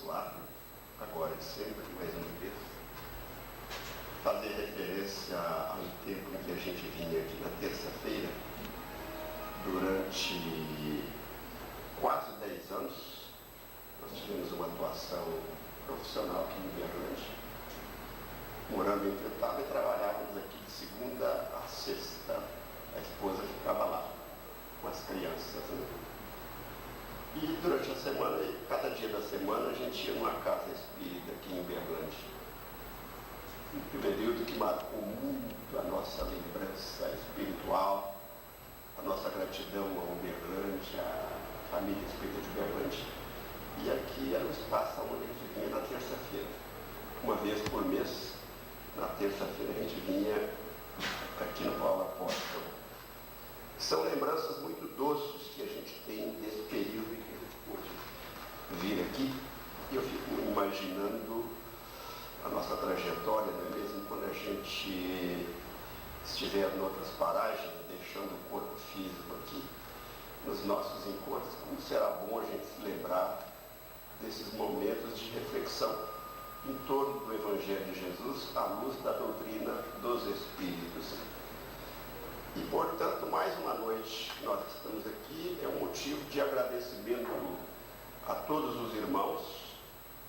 abençoado, agora e sempre, mais uma vez, fazer referência a um tempo em que a gente vinha aqui na terça-feira, durante quase 10 anos, nós tivemos uma atuação profissional aqui em Uberlândia, morando em Petaba e trabalhávamos aqui de segunda a sexta. A esposa ficava lá com as crianças, né? E durante a semana, cada dia da semana, a gente ia numa casa espírita aqui em Uberlândia. Um período que marcou muito a nossa lembrança espiritual, a nossa gratidão a Uberlândia, a família espírita de Uberlândia. E aqui era o espaço onde a gente vinha na terça-feira. Uma vez por mês, na terça-feira, a gente vinha aqui no Paulo Apóstolo. São lembranças muito doces que a gente tem desse período em que a gente pôde vir aqui. E eu fico imaginando a nossa trajetória, não é mesmo? Quando a gente estiver em outras paragens, deixando o corpo físico aqui, nos nossos encontros, como será bom a gente se lembrar desses momentos de reflexão em torno do Evangelho de Jesus, à luz da doutrina dos Espíritos. E, portanto, mais uma noite que nós estamos aqui é um motivo de agradecimento a todos os irmãos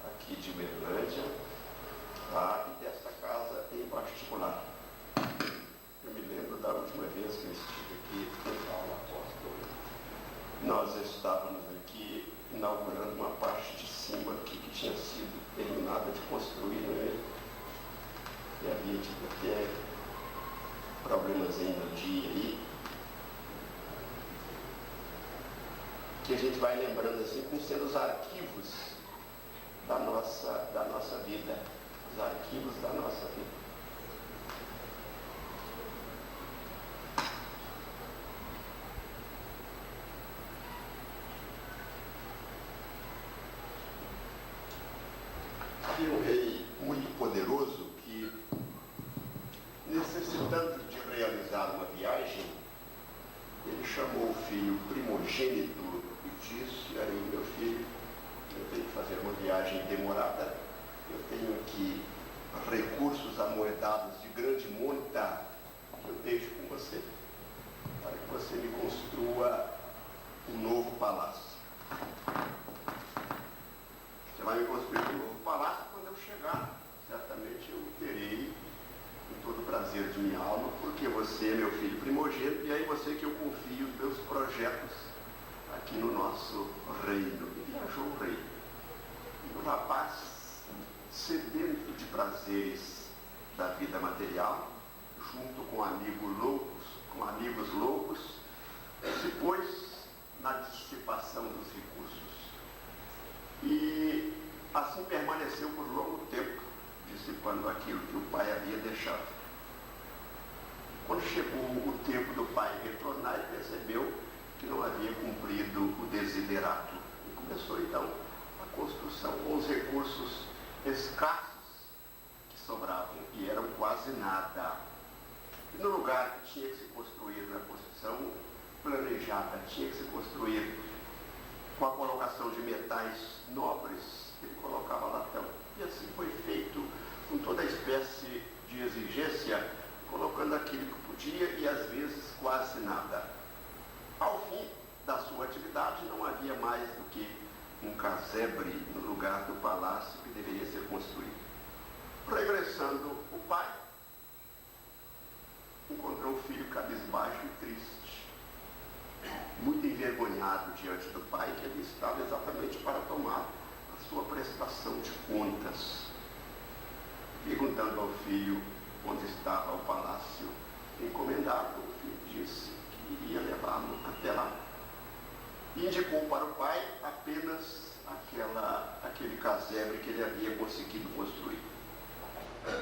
aqui de Uberlândia, e desta casa em particular. Eu me lembro da última vez que eu estive aqui no Paulo Apóstolo. Nós estávamos aqui inaugurando uma parte de cima aqui que tinha sido terminada de construir, não é mesmo? E havia tido até problemas no dia aí, que a gente vai lembrando assim, como sendo os arquivos da nossa vida, os arquivos da nossa vida. Havia um rei muito poderoso que, necessitando de realizar uma viagem, ele chamou o filho primogênito e disse: aí, meu filho, eu tenho que fazer uma viagem demorada, eu tenho aqui recursos amoedados de grande monta que eu deixo com você, para que você me construa um novo palácio. Você vai me construir um novo palácio, quando eu chegar, certamente eu terei todo o prazer de minha alma, porque você é meu filho primogênito, e aí você que eu confio os meus projetos aqui no nosso reino. E viajou o rei. E o rapaz, sedento de prazeres da vida material, junto com amigos loucos, se pôs na dissipação dos recursos. E assim permaneceu por longo tempo, dissipando aquilo que o pai havia deixado. Quando chegou o tempo do pai retornar, ele percebeu que não havia cumprido o desiderato. E começou então a construção com os recursos escassos que sobravam, e eram quase nada. E no lugar que tinha que se construir na construção planejada, tinha que se construir com a colocação de metais nobres, ele colocava latão. E assim foi feito com toda a espécie de exigência, colocando aquilo que podia e às vezes quase nada. Ao fim da sua atividade não havia mais do que um casebre no lugar do palácio que deveria ser construído. Regressando o pai, encontrou o filho cabisbaixo e triste, muito envergonhado diante do pai, que ali estava exatamente para tomar a sua prestação de contas. Perguntando ao filho onde estava o palácio encomendado, o filho disse que iria levá-lo até lá. E indicou para o pai apenas aquele casebre que ele havia conseguido construir.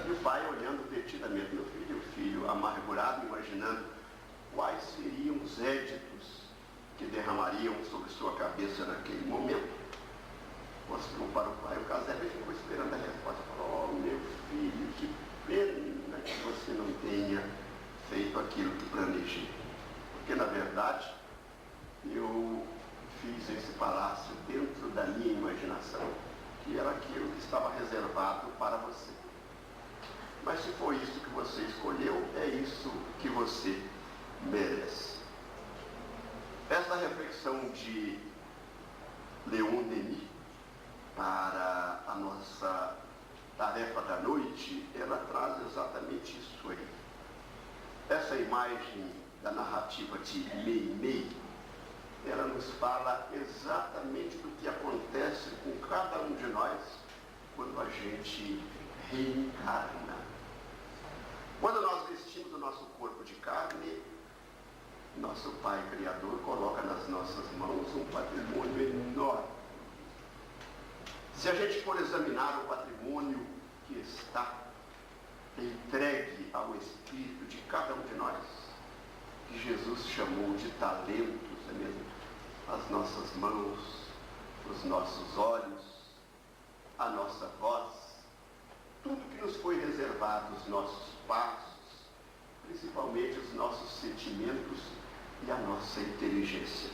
E o pai, olhando detidamente no filho, o filho amargurado, imaginando quais seriam os éditos que derramariam sobre sua cabeça naquele momento, mostrou para o pai o casebre e ficou esperando a resposta. Falou: oh, meu filho, que pena que você não tenha feito aquilo que planejei. Porque, na verdade, eu fiz esse palácio dentro da minha imaginação. que era aquilo que estava reservado para você. Mas se foi isso que você escolheu, é isso que você merece. Esta reflexão de Leon Denis para a nossa tarefa da noite, ela traz exatamente isso aí. Essa imagem da narrativa de Meimei, ela nos fala exatamente do que acontece com cada um de nós quando a gente reencarna. Quando nós vestimos o nosso corpo de carne, nosso Pai Criador coloca nas nossas mãos um patrimônio enorme. Se a gente for examinar o patrimônio que está entregue ao Espírito de cada um de nós, que Jesus chamou de talentos, é mesmo? As nossas mãos, os nossos olhos, a nossa voz, tudo que nos foi reservado, os nossos passos, principalmente os nossos sentimentos e a nossa inteligência.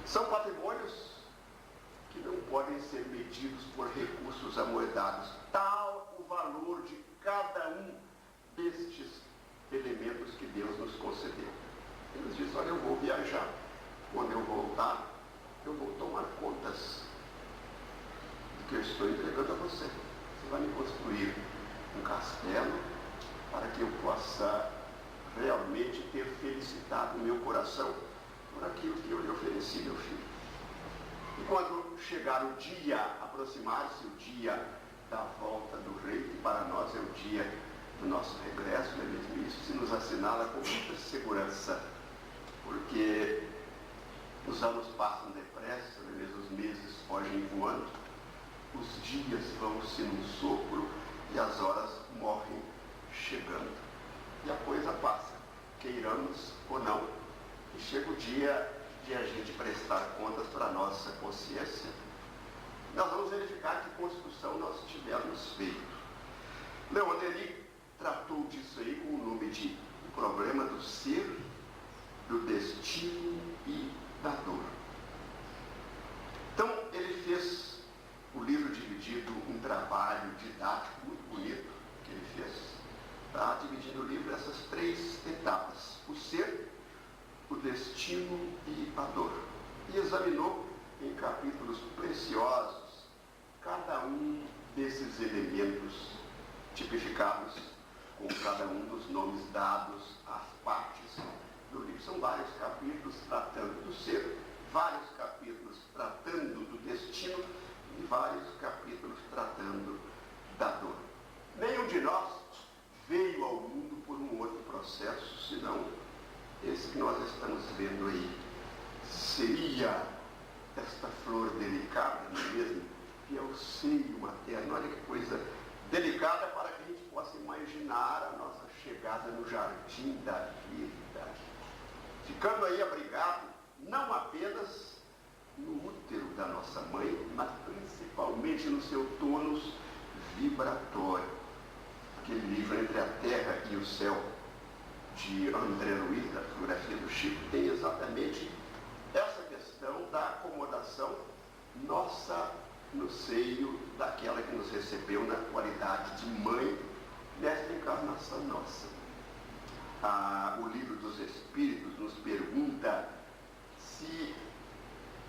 São patrimônios que não podem ser medidos por recursos amoedados. Tal o valor de cada um destes elementos que Deus nos concedeu. Ele diz, olha, eu vou viajar. Quando eu voltar, eu vou tomar contas do que eu estou entregando a você. Você vai me construir um castelo para que eu possa realmente ter felicitado o meu coração por aquilo que eu lhe ofereci, meu filho. E quando chegar o dia, aproximar-se o dia da volta do rei, que para nós é o dia do nosso regresso, não é mesmo? Isso se nos assinala com muita segurança, porque os anos passam depressa, não é mesmo? Os meses fogem voando, os dias vão-se num sopro e as horas morrem chegando. E a coisa passa, queiramos ou não. E chega o dia de a gente prestar contas para a nossa consciência. Nós vamos verificar que construção nós tivermos feito. Leon Denis tratou disso aí com o nome de o problema do ser, do destino e da dor. Então, ele fez o livro dividido, um trabalho didático muito bonito que ele fez, tá? Dividindo o livro nessas três etapas: o ser, o destino e a dor. E examinou em capítulos preciosos cada um desses elementos tipificados com cada um dos nomes dados às partes do livro. São vários capítulos tratando do ser, vários capítulos tratando do destino e vários capítulos tratando da dor. Nenhum de nós veio ao mundo por um outro processo, senão esse que nós estamos vendo aí. Seria esta flor delicada, não é mesmo? Que é o seio materno. Olha que coisa delicada para que a gente possa imaginar a nossa chegada no jardim da vida. Ficando aí abrigado, não apenas no útero da nossa mãe, mas principalmente no seu tônus vibratório. Aquele livro Entre a Terra e o Céu, de André Luiz, da fotografia do Chico, tem exatamente essa questão da acomodação nossa no seio daquela que nos recebeu na qualidade de mãe nesta encarnação nossa. O Livro dos Espíritos nos pergunta se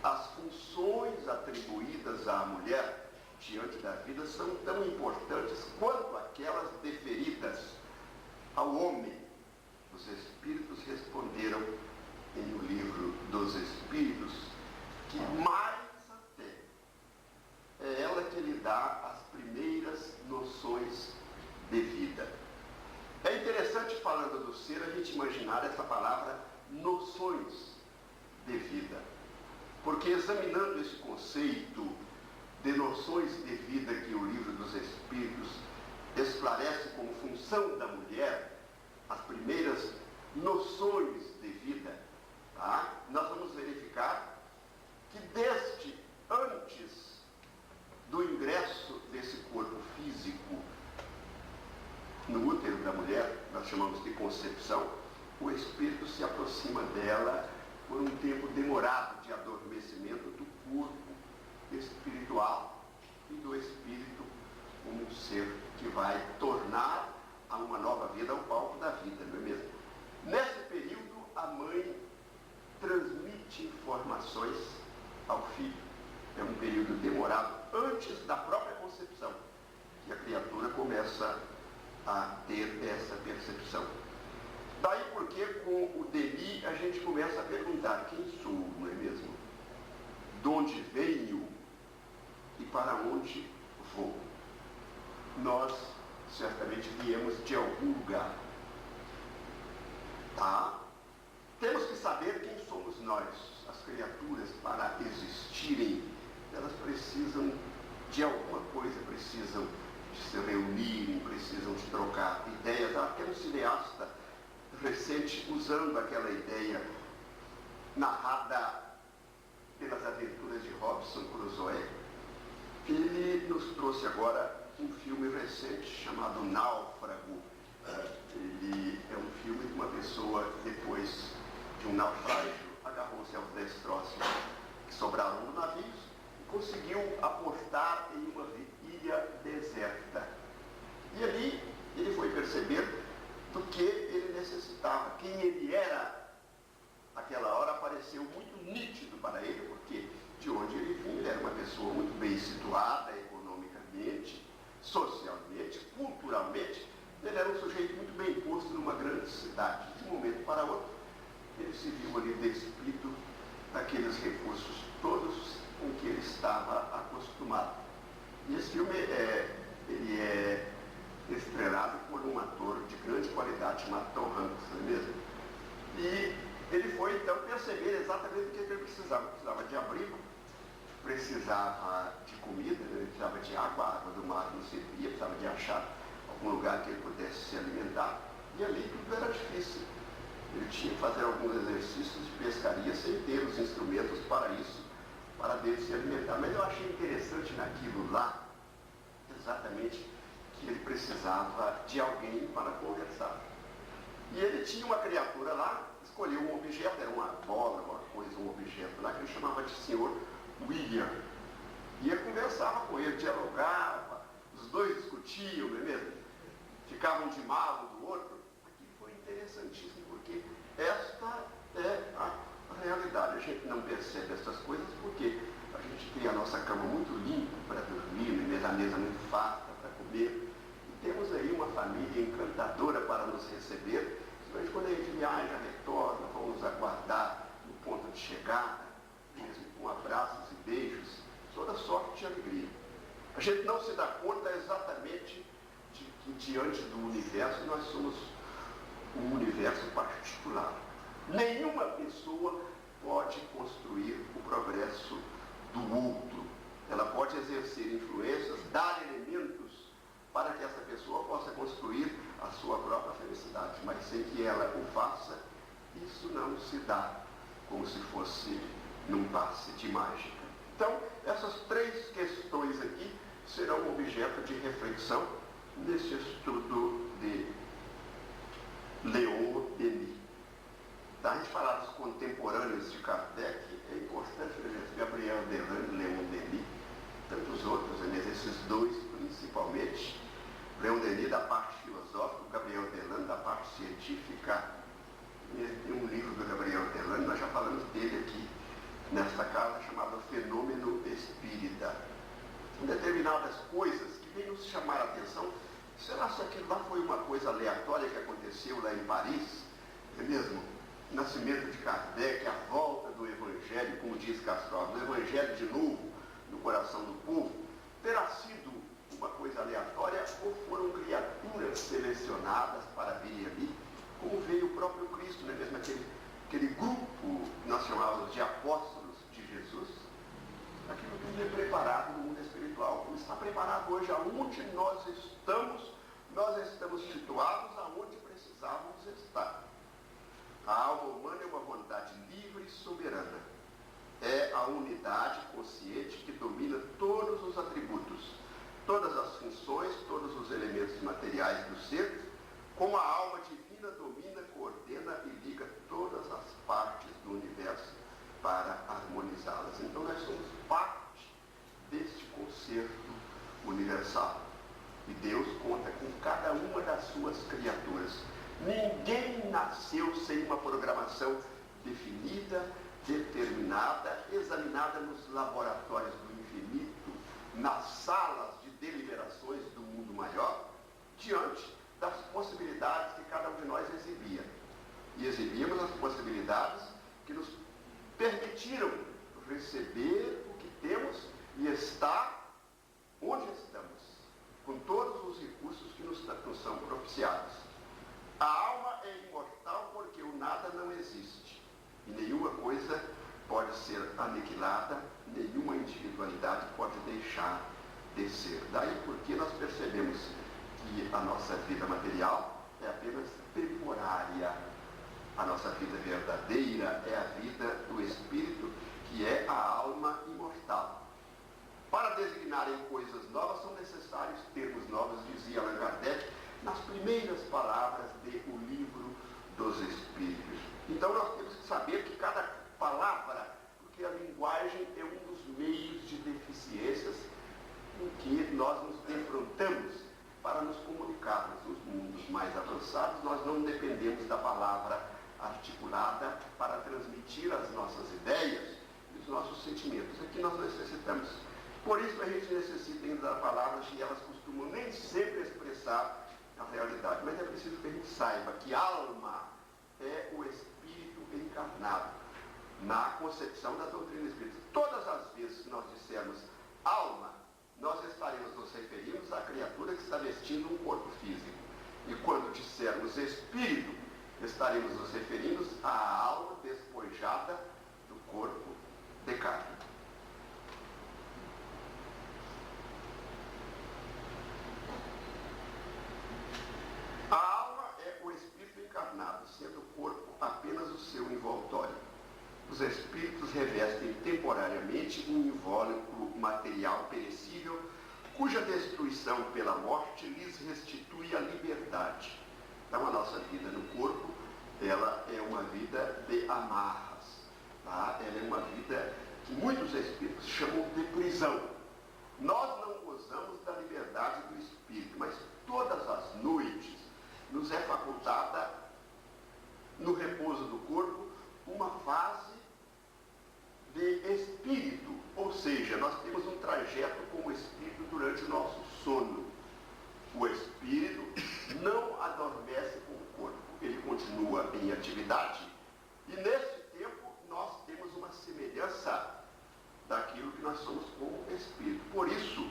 as funções atribuídas à mulher diante da vida são tão importantes quanto aquelas deferidas ao homem. Os Espíritos responderam em O Livro dos Espíritos que mais até é ela que lhe dá as primeiras noções de vida. É interessante, falando do ser, a gente imaginar essa palavra noções de vida, porque examinando esse conceito de noções de vida que o Livro dos Espíritos esclarece como função da mulher, as primeiras noções de vida, tá? Nós vamos verificar que desde antes do ingresso desse corpo físico no útero da mulher, nós chamamos de concepção, o espírito se aproxima dela por um tempo demorado de adormecimento do corpo espiritual e do ser que vai tornar a uma nova vida o palco da vida, não é mesmo? Nesse período, a mãe transmite informações ao filho. É um período demorado antes da própria concepção, que a criatura começa a ter essa percepção. Daí porque com o Denis a gente começa a perguntar: quem sou, não é mesmo? De onde venho e para onde vou? Nós certamente viemos de algum lugar. Tá? Temos que saber quem somos nós. As criaturas, para existirem, elas precisam de alguma coisa, precisam de se reunirem, precisam de trocar ideias. Tem um cineasta recente usando aquela ideia narrada pelas aventuras de Robinson Crusoe. Ele nos trouxe agora um filme recente chamado Náufrago. Ele é um filme de uma pessoa que depois de um naufrágio agarrou-se aos destroços que sobraram no navio e conseguiu aportar em uma ilha deserta. E ali ele foi perceber do que ele necessitava, quem ele era. Aquela hora apareceu muito nítido para ele, porque de onde ele vinha, ele era uma pessoa muito bem situada economicamente, socialmente, culturalmente. Ele era um sujeito muito bem posto numa grande cidade. De um momento para outro, ele se viu ali despido daqueles recursos todos com que ele estava acostumado. E esse filme ele é estrelado por um ator de grande qualidade chamado Tom Hanks, não é mesmo? E ele foi então perceber exatamente o que ele precisava. Precisava de abrigo, precisava de comida, ele precisava de água, a água do mar não servia, precisava de achar algum lugar que ele pudesse se alimentar. E ali tudo era difícil. Ele tinha que fazer alguns exercícios de pescaria sem ter os instrumentos para isso, para dele se alimentar. Mas eu achei interessante naquilo lá, exatamente, que ele precisava de alguém para conversar. E ele tinha uma criatura lá, escolheu um objeto, era uma bola, uma coisa, um objeto lá, que ele chamava de Senhor William. E ele conversava com ele, dialogava, os dois discutiam, não é mesmo? Ficavam de mal um do outro. Aquilo foi interessantíssimo, porque esta é a realidade. A gente não percebe essas coisas porque a gente tem a nossa cama muito limpa para dormir, a mesa muito farta para comer. E temos aí uma família encantadora para nos receber. Mas quando a gente viaja, retorna, vamos aguardar no ponto de chegada, mesmo com abraços e beijos, toda sorte de alegria. A gente não se dá conta exatamente de que diante do universo nós somos um universo particular. Nenhuma pessoa pode construir o progresso do outro. Ela pode exercer influências, dar elementos para que essa pessoa possa construir a sua própria felicidade, mas sem que ela o faça, isso não se dá como se fosse num passe de mágica. Então, essas três questões aqui serão objeto de reflexão nesse estudo de Leon Denis. Da a gente falar dos contemporâneos de Kardec, é importante ver Gabriel Delan, Leon Denis, tantos outros, mas esses dois principalmente. Leon Denis da parte filosófica, Gabriel Delan da parte científica. Tem um livro do Gabriel Delan, nós já falamos dele aqui nesta casa, chamado Fenômeno Espírita. Em determinadas coisas que vêm nos chamar a atenção, será que aquilo lá foi uma coisa aleatória que aconteceu lá em Paris? É mesmo? O nascimento de Kardec, a volta do Evangelho, como diz Castro, do Evangelho de novo no coração do povo, terá sido uma coisa aleatória ou foram criaturas selecionadas para vir ali, como veio o próprio Cristo, não é mesmo? Aquele grupo que nós chamávamos de apóstolos de Jesus, aquilo tudo é preparado no mundo espiritual, como está preparado hoje aonde nós estamos situados aonde precisávamos estar. A alma humana é uma vontade livre e soberana. É a unidade consciente que domina todos os atributos, todas as funções, todos os elementos materiais do ser, como a alma divina domina, coordena e liga todas as partes do universo para harmonizá-las. Então nós somos parte deste concerto universal. E Deus conta com cada uma das suas criaturas. Ninguém nasceu sem uma programação definida, determinada, examinada nos laboratórios do infinito, nas salas de deliberações do mundo maior, diante das possibilidades que cada um de nós exibia. E exibimos as possibilidades que nos permitiram receber o que temos e estar onde estamos, com todos os recursos que nos são propiciados. A alma é imortal porque o nada não existe. E nenhuma coisa pode ser aniquilada, nenhuma individualidade pode deixar de ser. Daí porque nós percebemos que a nossa vida material é apenas temporária. A nossa vida verdadeira é a vida do espírito, que é a alma imortal. Para designarem coisas novas são necessários termos novos, dizia Allan Kardec, nas primeiras palavras de O Livro dos Espíritos. Então nós temos que saber que cada palavra, porque a linguagem é um dos meios de deficiências com que nós nos defrontamos para nos comunicarmos. Nos mundos mais avançados, nós não dependemos da palavra articulada para transmitir as nossas ideias e os nossos sentimentos. Aqui nós necessitamos. Por isso a gente necessita ainda de palavras que elas costumam nem sempre expressar a realidade. Mas é preciso que a gente saiba que alma é o espírito encarnado. Na concepção da doutrina espírita, todas as vezes que nós dissermos alma, nós estaremos nos referindo à criatura que está vestindo um corpo físico. E quando dissermos espírito, estaremos nos referindo à alma despojada do corpo de carne. A alma é o espírito encarnado, sendo o corpo apenas o seu envoltório. Os espíritos revestem temporariamente um invólucro material perecível, cuja destruição pela morte lhes restitui a liberdade. Então a nossa vida no corpo, ela é uma vida de amarras, tá? Ela é uma vida que muitos espíritos chamam de prisão. Nós não gozamos da liberdade do espírito, mas todas as noites nos é facultada, no repouso do corpo, uma fase de espírito, ou seja, nós temos um trajeto como espírito durante o nosso sono. O espírito não adormece com o corpo, ele continua em atividade e nesse tempo nós temos uma semelhança daquilo que nós somos como espírito. Por isso,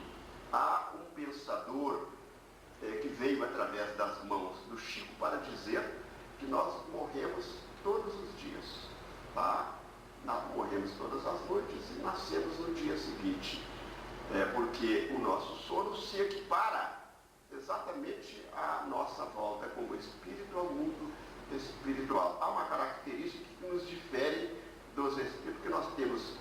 há um pensador que veio através das mãos do Chico para dizer que nós morremos todos os dias, tá? Nós morremos todas as noites e nascemos no dia seguinte, porque o nosso sono se equipara exatamente à nossa volta como espírito ao mundo espiritual. Há uma característica que nos difere dos espíritos, porque nós temos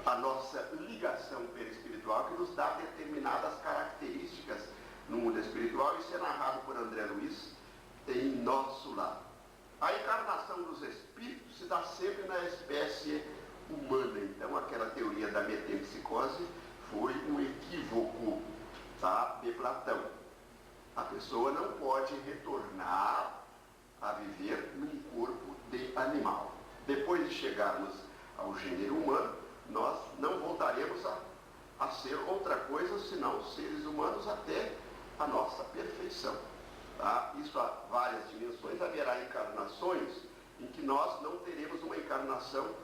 a nossa ligação perispiritual que nos dá determinadas características no mundo espiritual. Isso é narrado por André Luiz em Nosso Lar. A encarnação dos espíritos se dá sempre na espécie humana. Então aquela teoria da metempsicose foi um equívoco, tá, de Platão. A pessoa não pode retornar a viver num corpo de animal. Depois de chegarmos ao gênero humano, nós não voltaremos a ser outra coisa senão seres humanos até a nossa perfeição. Tá? Isso há várias dimensões. Haverá encarnações em que nós não teremos uma encarnação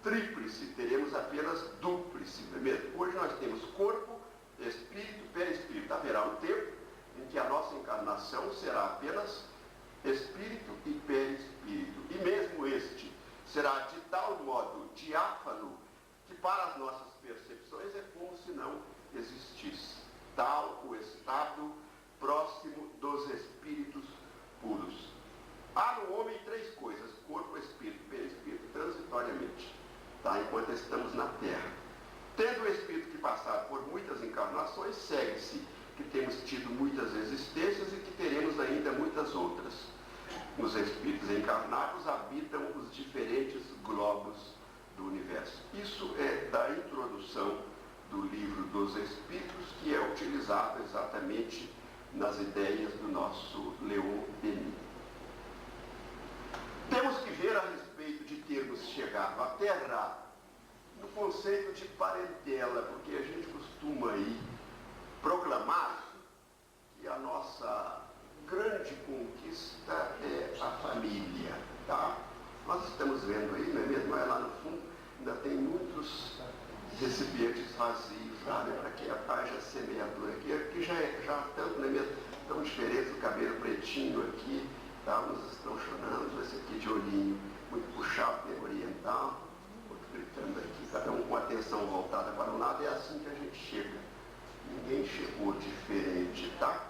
tríplice, teremos apenas dúplice. Primeiro, hoje nós temos corpo, espírito, perispírito. Haverá um tempo em que a nossa encarnação será apenas espírito e perispírito. E mesmo este será de tal modo diáfano que para as nossas percepções é como se não existisse. Tal o estado próximo dos espíritos puros. Há no homem três coisas: corpo, espírito, perispírito, transitoriamente, tá? Enquanto estamos na Terra. Tendo o espírito que passar por muitas encarnações, segue-se que temos tido muitas existências e que teremos ainda muitas outras. Os espíritos encarnados habitam os diferentes globos do universo. Isso é da introdução do Livro dos Espíritos, que é utilizado exatamente nas ideias do nosso Leon Denis. Temos que ver a respeito de termos chegado à Terra no conceito de parentela, porque a gente costuma aí proclamar que a nossa grande conquista é a família, tá? Nós estamos vendo aí, não é mesmo? Lá no fundo ainda tem muitos recipientes vazios, sabe? Para que haja semeadura aqui. Aqui já tanto, não é mesmo? Tão diferente, o cabelo pretinho aqui, tá? Uns estão chorando, esse aqui de olhinho muito puxado, meio oriental, outro gritando aqui, cada um com a atenção voltada para um lado. É assim que a gente chega. Ninguém chegou diferente, tá?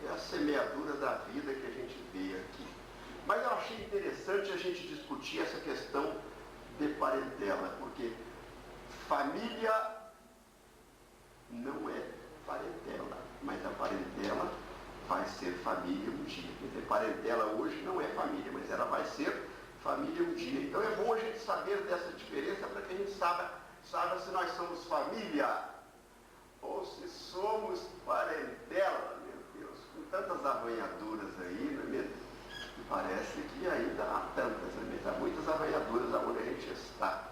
É a semeadura da vida que a gente vê aqui. Mas eu achei interessante a gente discutir essa questão de parentela, porque família não é parentela, mas a parentela vai ser família um dia. Quer dizer, parentela hoje não é família, mas ela vai ser família um dia. Então é bom a gente saber dessa diferença para que a gente saiba se nós somos família ou se somos parentela, meu Deus, com tantas arranhaduras aí, não é mesmo? E parece que ainda há tantas, não é mesmo? Há muitas arranhaduras onde a gente está.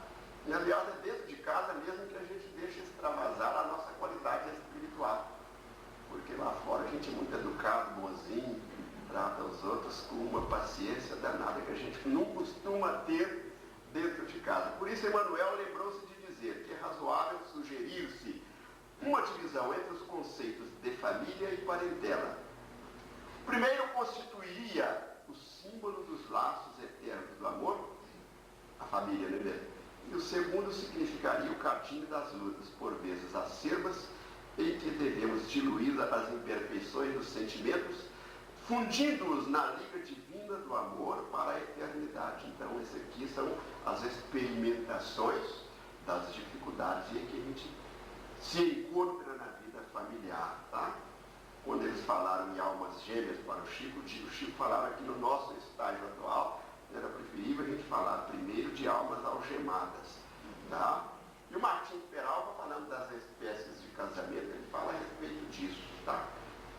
E aliás, é dentro de casa mesmo que a gente deixa extravasar a nossa qualidade espiritual. Porque lá fora a gente é muito educado, bonzinho, trata os outros com uma paciência danada que a gente não costuma ter dentro de casa. Por isso Emmanuel lembrou-se de dizer que é razoável sugerir-se uma divisão entre os conceitos de família e parentela. Primeiro constituiria o símbolo dos laços eternos do amor, a família, não é mesmo? E o segundo significaria o caminho das lutas, por vezes acerbas, em que devemos diluir as imperfeições dos sentimentos, fundindo-os na liga divina do amor para a eternidade. Então, essas aqui são as experimentações das dificuldades em que a gente se encontra na vida familiar, tá? Quando eles falaram em almas gêmeas para o Chico falava que no nosso estágio atual era preferível a gente falar primeiro de almas algemadas, tá? E o Martim Peralva, falando das espécies de casamento, ele fala a respeito disso, tá?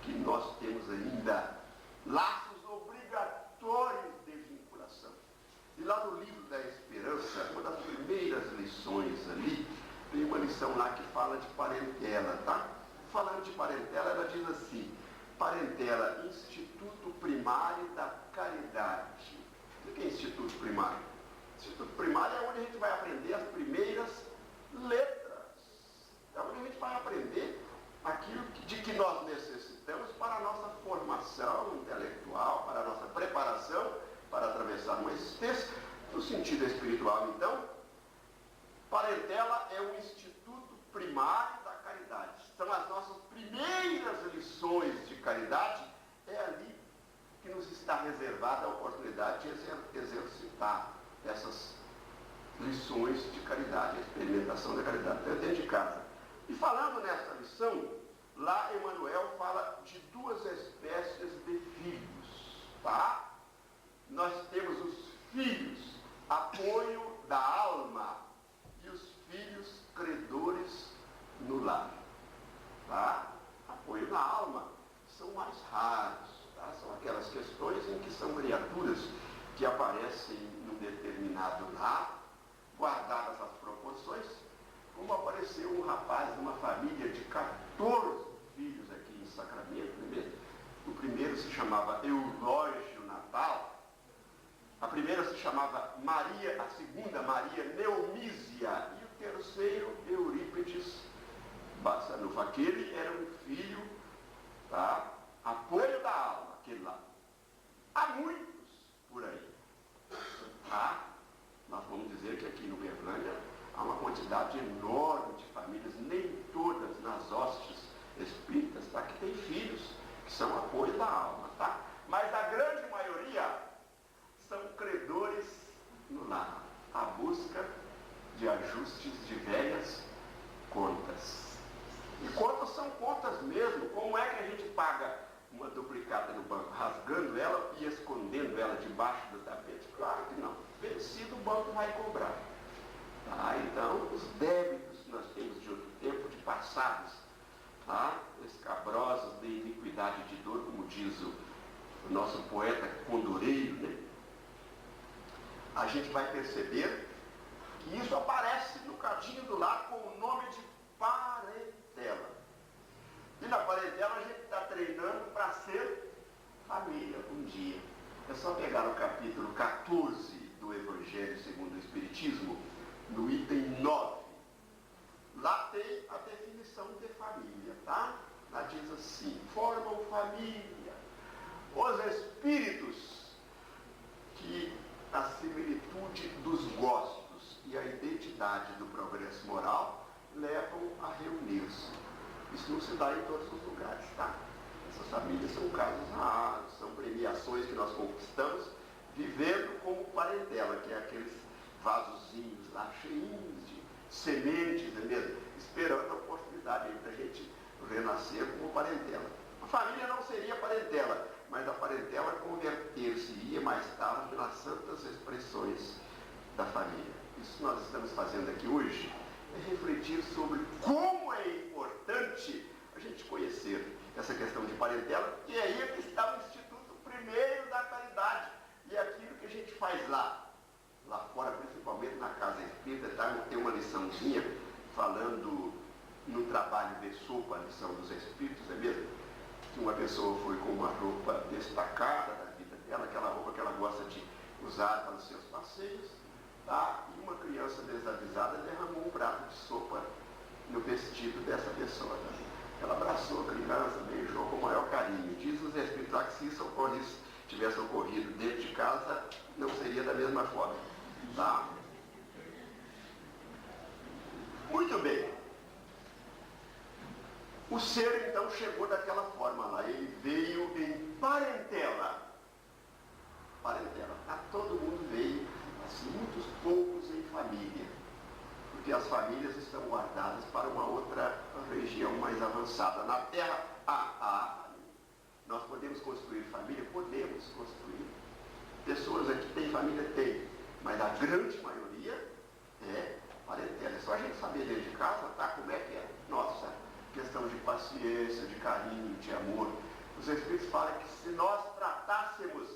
Que nós temos ainda laços obrigatórios de vinculação. E lá no livro da Esperança, uma das primeiras lições ali, tem uma lição lá que fala de parentela, tá? Falando de parentela, ela diz assim: parentela, Instituto Primário da Caridade. O que é Instituto Primário? Instituto Primário é onde a gente vai aprender as primeiras letras. É onde a gente vai aprender aquilo de que nós necessitamos para a nossa formação intelectual, para a nossa preparação para atravessar uma existência. No sentido espiritual, então, parentela é o Instituto Primário da Caridade. São as nossas primeiras lições de caridade. É ali que nos está reservada a oportunidade de exercitar essas lições de caridade, a experimentação da caridade dentro de casa. E falando nessa lição, lá Emmanuel fala de duas espécies de filhos, tá? Nós temos os filhos, apoio da alma, e os filhos credores no lar, tá? Apoio da alma são mais raros, tá? São aquelas questões em que são criaturas que aparecem num determinado lar, guardadas as proporções, como apareceu um rapaz de uma família de 14 filhos aqui em Sacramento, não é mesmo? O primeiro se chamava Eulógio Natal, a primeira se chamava Maria, a segunda Maria Neomísia, e o terceiro Eurípides Bassanufo. Aquele era um filho, tá? Apoio da alma, aquele lá. Há muitos por aí, tá? Nós vamos dizer que aqui no Berlândia há uma quantidade enorme de famílias, nem todas nas hostes espíritas, tá? Que tem filhos que são apoio da alma, tá? Mas a grande maioria são credores no lar, à busca de ajustes de velhas contas. E contas são contas mesmo. Como é que a gente paga uma duplicata no banco? Rasgando ela e escondendo ela debaixo do tapete? Claro que não. Vencido, o banco vai cobrar. Tá? Então, os débitos que nós temos de outro tempo, de passados tá? Escabrosas de iniquidade e de dor, como diz o nosso poeta condoreiro, né? A gente vai perceber que isso aparece no cadinho do lar com o nome de parentela. E na parentela a gente está treinando para ser família um dia. É só pegar o capítulo 14 do Evangelho segundo o Espiritismo, no item 9. Lá tem a definição de família, tá? Lá diz assim: formam família os espíritos que a similitude dos gostos e a identidade do progresso moral levam a reunir-se. Isso não se dá em todos os lugares, tá? Essas famílias são casos raros, são premiações que nós conquistamos vivendo como parentela, que é aqueles vasozinhos lá cheios de sementes, não é mesmo? Esperando a oportunidade para a gente renascer como parentela. A família não seria parentela, mas a parentela converter-se-ia mais tarde nas santas expressões da família. Isso que nós estamos fazendo aqui hoje é refletir sobre como é importante a gente conhecer essa questão de parentela, e é aí que está o Instituto Primeiro da Caridade, e é aquilo que a gente faz lá fora, principalmente na Casa Espírita, tá? Tem uma liçãozinha falando no trabalho de sopa, a lição dos Espíritos, é mesmo? Que uma pessoa foi com uma roupa destacada da vida dela, aquela roupa que ela gosta de usar para os seus passeios, tá? E uma criança desavisada derramou um prato de sopa no vestido dessa pessoa. Tá? Ela abraçou a criança, beijou com o maior carinho. Diz os Espíritos lá que se isso tivesse ocorrido dentro de casa, não seria da mesma forma. Tá? Muito bem. O ser, então, chegou daquela forma lá. Ele veio em parentela. Parentela. Todo mundo veio, assim, muitos poucos em família. Porque as famílias estão guardadas para uma outra região mais avançada. Na Terra, nós podemos construir família? Podemos construir. Pessoas aqui têm família? Tem. Mas a grande maioria é parentela. É só a gente saber dentro de casa, tá? Como é que é? Nossa, questão de paciência, de carinho, de amor. Os Espíritos falam que se nós tratássemos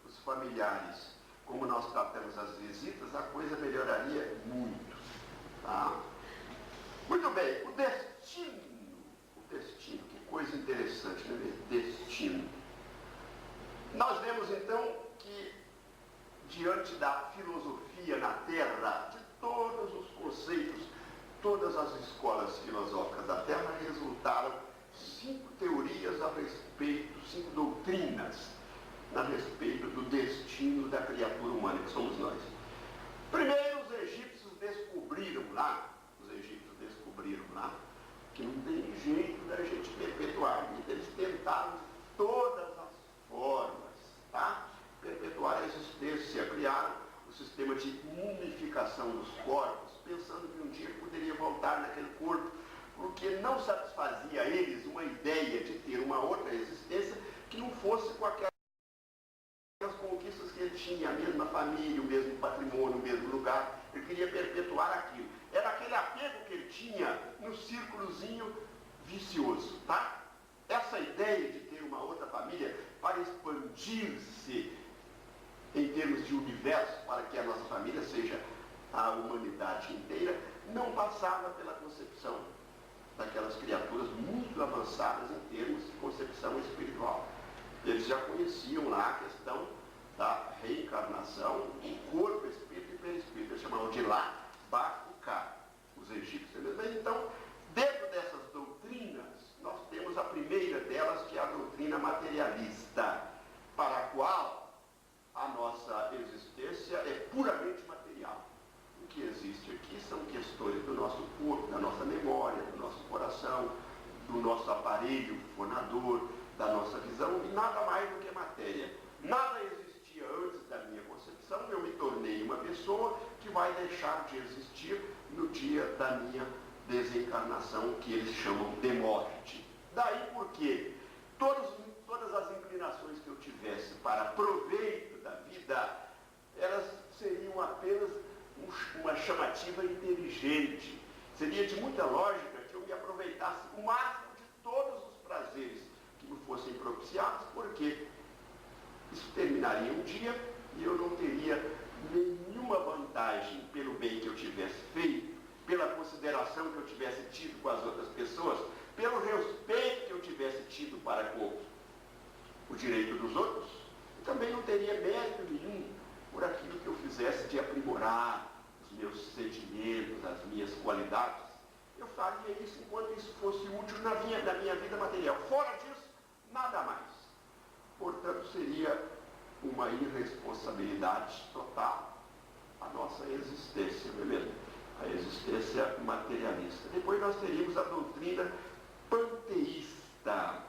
os familiares como nós tratamos as visitas, a coisa melhoraria muito. Tá? Muito bem, o destino, que coisa interessante, né? Destino. Nós vemos então que diante da filosofia na Terra, de todos os conceitos, todas as escolas filosóficas da Terra resultaram 5 teorias a respeito, 5 doutrinas a respeito do destino da criatura humana, que somos nós. Primeiro, os egípcios descobriram lá, que não tem jeito da gente perpetuar a vida. Eles tentaram de todas as formas, tá? Perpetuar a existência, criaram o sistema de mumificação dos corpos, pensando que um dia poderia voltar naquele corpo, porque não satisfazia a eles uma ideia de ter uma outra existência que não fosse com aquelas conquistas que ele tinha, a mesma família, o mesmo patrimônio, o mesmo lugar. Ele queria perpetuar aquilo. Era aquele apego que ele tinha no círculozinho vicioso, tá? Essa ideia de ter uma outra família para expandir-se em termos de universo, para que a nossa família seja a humanidade inteira, não passava pela concepção daquelas criaturas muito avançadas em termos de concepção espiritual. Eles já conheciam lá a questão da reencarnação, o corpo, espírito e perispírito. Eles chamavam de lá, Ba e Cá, os egípcios. Então, dentro dessas doutrinas, nós temos a primeira delas, que é a doutrina materialista, para a qual a nossa existência é puramente material. O que existe aqui são questões do nosso corpo, da nossa memória, do nosso coração, do nosso aparelho fonador, da nossa visão, e nada mais do que matéria. Nada existia antes da minha concepção, eu me tornei uma pessoa que vai deixar de existir no dia da minha desencarnação, que eles chamam de morte. Daí porque todas as inclinações que eu tivesse para proveito da vida, elas seriam apenas uma chamativa inteligente. Seria de muita lógica que eu me aproveitasse o máximo de propiciadas, porque isso terminaria um dia e eu não teria nenhuma vantagem pelo bem que eu tivesse feito, pela consideração que eu tivesse tido com as outras pessoas, pelo respeito que eu tivesse tido para com o direito dos outros, e também não teria mérito nenhum por aquilo que eu fizesse de aprimorar os meus sentimentos, as minhas qualidades. Eu faria isso enquanto isso fosse útil na minha vida material. Fora disso, nada mais. Portanto, seria uma irresponsabilidade total a nossa existência, não é mesmo? A existência materialista. Depois nós teríamos a doutrina panteísta.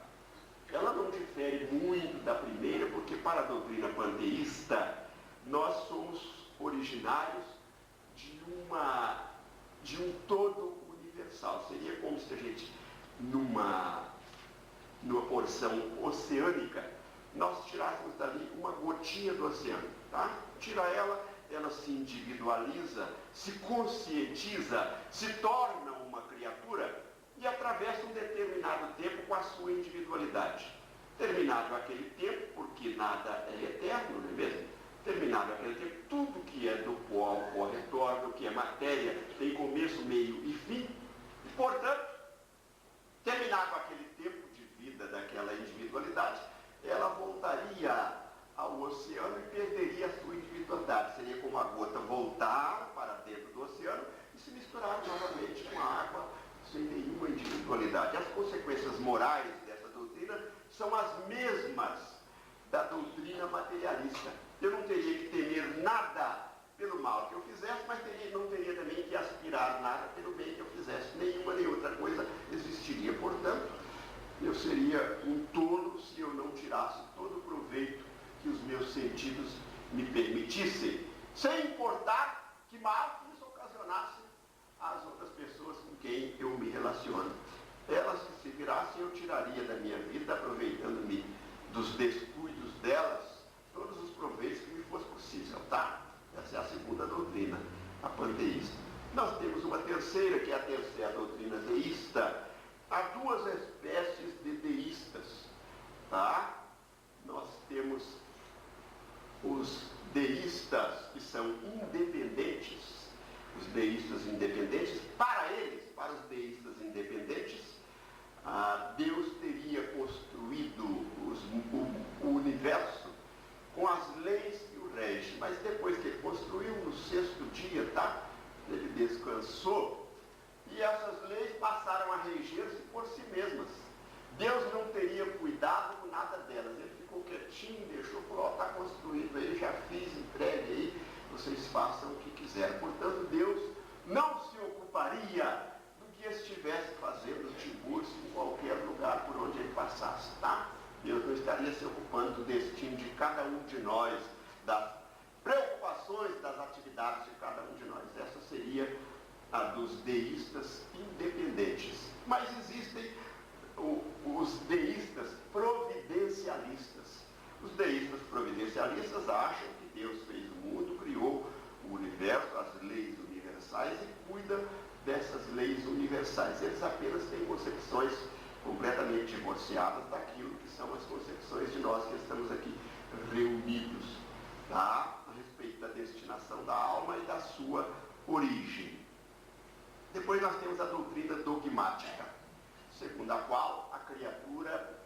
Ela não difere muito da primeira, porque para a doutrina panteísta, nós somos originários de um todo universal. Seria como se a gente, numa porção oceânica, nós tirássemos dali uma gotinha do oceano, tá? Tira ela se individualiza, se conscientiza, se torna uma criatura e atravessa um determinado tempo com a sua individualidade. Terminado aquele tempo, porque nada é eterno, não é mesmo? Terminado aquele tempo, tudo que é do pó ao pó retorna, o que é matéria tem começo, meio e fim. E, portanto, terminado aquele tempo de vida daquela individualidade, ela voltaria ao oceano e perderia a sua individualidade. Seria como a gota voltar para dentro do oceano e se misturar novamente com a água sem nenhuma individualidade. As consequências morais dessa doutrina são as mesmas da doutrina materialista. Eu não teria que temer nada pelo mal que eu fizesse, mas não teria também que aspirar nada pelo bem que eu fizesse. Nenhuma nem outra coisa existiria. Portanto, eu seria um tolo se eu não tirasse todo o proveito que os meus sentidos me permitissem, sem importar que mal isso ocasionasse às outras pessoas com quem eu me relaciono. Elas que se virassem, eu tiraria da minha vida, aproveitando-me dos descuidos delas, todos os proveitos que me fosse possível, tá? Essa é a segunda doutrina, a panteísta. Nós temos uma terceira, que é a terceira doutrina deísta. Há duas espécies de deístas, tá? Nós temos os deístas que são independentes, os deístas independentes. Para eles, para os deístas independentes, Deus teria construído o universo com as leis que o regem, mas depois que ele construiu no sexto dia, tá? Ele descansou e essas leis passaram a reger-se por si mesmas. Deus não teria cuidado com nada delas, ele ficou quietinho, deixou, falou, está construído aí, já fiz, entregue aí, vocês façam o que quiserem. Portanto, Deus não se ocuparia do que estivesse fazendo Tiburcio em qualquer lugar por onde ele passasse, tá? Deus não estaria se ocupando do destino de cada um de nós, das preocupações, das atividades de cada um de nós. Essa seria a dos deístas independentes. Mas existem os deístas providencialistas. Os deístas providencialistas acham que Deus fez o mundo, criou o universo, as leis universais e cuida dessas leis universais. Eles apenas têm concepções completamente divorciadas daquilo que são as concepções de nós que estamos aqui reunidos, tá? A respeito da destinação da alma e da sua origem. Depois nós temos a doutrina dogmática, segundo a qual a criatura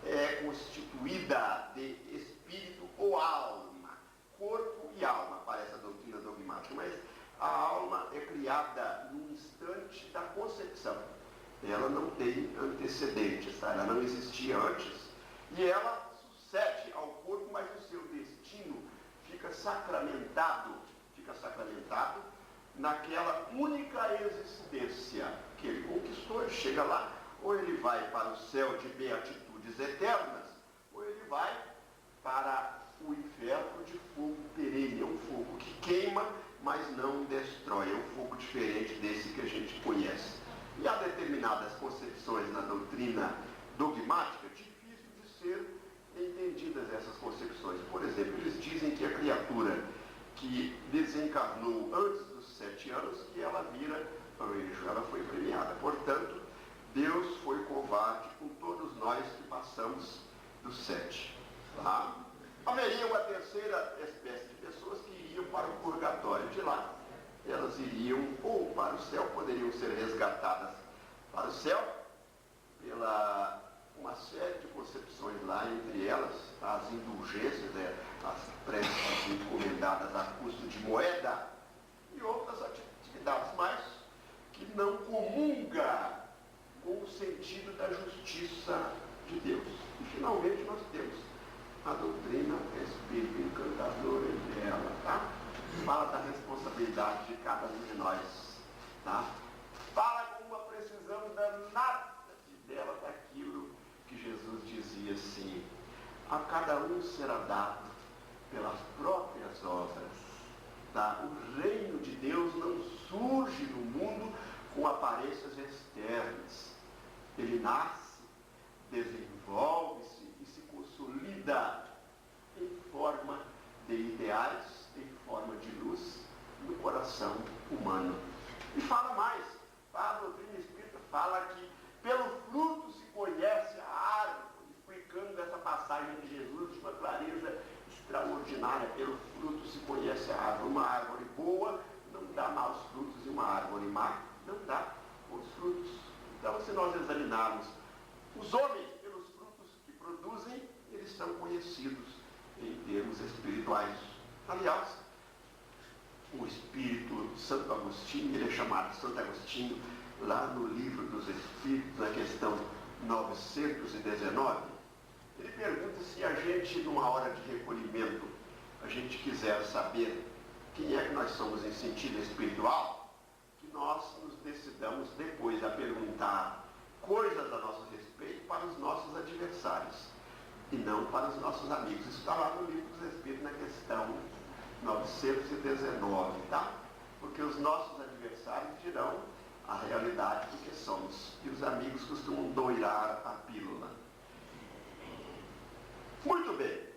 é constituída de espírito ou alma, corpo e alma, parece a doutrina dogmática, mas a alma é criada no instante da concepção. Ela não tem antecedentes, tá? Ela não existia antes e ela sucede ao corpo, mas o seu destino fica sacramentado naquela única existência que ele conquistou. Ele chega lá, ou ele vai para o céu de beatitudes eternas, ou ele vai para o inferno de fogo perene. É um fogo que queima, mas não destrói. É um fogo diferente desse que a gente conhece. E há determinadas concepções na doutrina dogmática difícil de ser entendidas essas concepções. Por exemplo, eles dizem que a criatura que desencarnou antes dos 7 anos, que ela vira anjo, ela foi premiada. Portanto, Deus foi covarde com todos nós que falamos dos 7. Tá? Haveria uma terceira espécie de pessoas que iriam para o purgatório. De lá, elas iriam ou para o céu, poderiam ser resgatadas para o céu, pela uma série de concepções lá, entre elas as indulgências, as preces encomendadas a custo de moeda, e outras atividades mais que não comunga com o sentido da justiça de Deus. E finalmente nós temos a doutrina espírita encantadora entre ela, tá? Fala da responsabilidade de cada um de nós, tá? Fala com uma precisão danada dela daquilo que Jesus dizia assim: a cada um será dado pelas próprias obras. Tá? O reino de Deus não surge no mundo com aparências externas. Ele nasce, desenvolve-se e se consolida em forma de ideais, em forma de luz no coração humano. E fala mais, a doutrina espírita fala que pelo fruto se conhece a árvore, explicando essa passagem de Jesus de uma clareza extraordinária. Pelo fruto se conhece a árvore. Uma árvore boa não dá maus frutos e uma árvore má não dá bons frutos. Então, se nós examinarmos os homens pelos frutos que produzem, eles são conhecidos em termos espirituais. Aliás, o Espírito Santo Agostinho, ele é chamado Santo Agostinho, lá no Livro dos Espíritos, na questão 919, ele pergunta se a gente, numa hora de recolhimento, a gente quiser saber quem é que nós somos em sentido espiritual, que nós nos decidamos depois a perguntar coisas a nosso respeito para os nossos adversários e não para os nossos amigos. Isso está lá no Livro dos Espíritos, na questão 919, tá? Porque os nossos adversários dirão a realidade do que somos, e os amigos costumam doirar a pílula. Muito bem.